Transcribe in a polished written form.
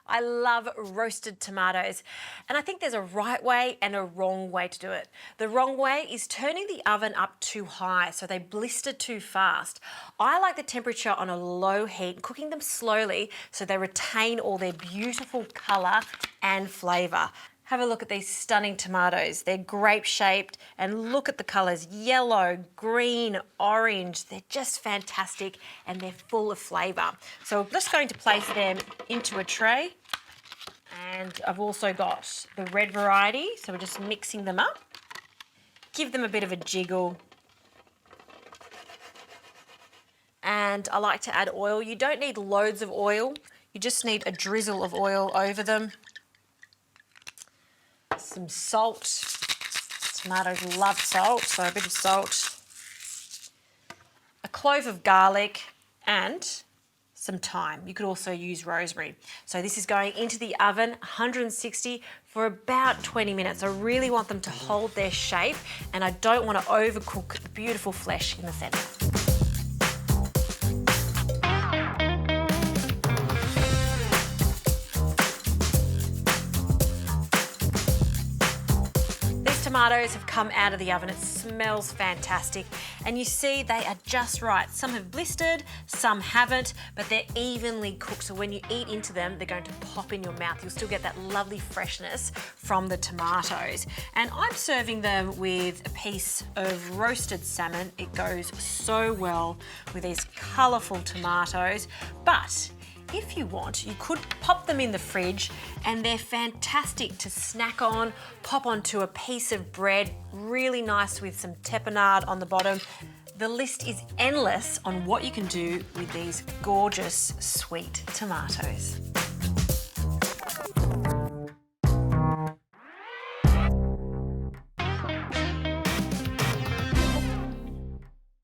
I love roasted tomatoes, and I think there's a right way and a wrong way to do it. The wrong way is turning the oven up too high so they blister too fast. I like the temperature on a low heat, cooking them slowly so they retain all their beautiful colour and flavour. Have a look at these stunning tomatoes. They're grape shaped, and look at the colours, yellow, green, orange. They're just fantastic and they're full of flavour. So I'm just going to place them into a tray, and I've also got the red variety, so we're just mixing them up. Give them a bit of a jiggle. And I like to add oil. You don't need loads of oil, you just need a drizzle of oil over them. Some salt. Tomatoes love salt, so a bit of salt. A clove of garlic and some thyme. You could also use rosemary. So this is going into the oven, 160 for about 20 minutes. I really want them to hold their shape, and I don't want to overcook the beautiful flesh in the centre. Tomatoes have come out of the oven. It smells fantastic, and you see they are just right. Some have blistered, some haven't, but they're evenly cooked, so when you eat into them they're going to pop in your mouth. You'll still get that lovely freshness from the tomatoes. And I'm serving them with a piece of roasted salmon. It goes so well with these colourful tomatoes, but if you want, you could pop them in the fridge, and they're fantastic to snack on, pop onto a piece of bread, really nice with some tapenade on the bottom. The list is endless on what you can do with these gorgeous sweet tomatoes.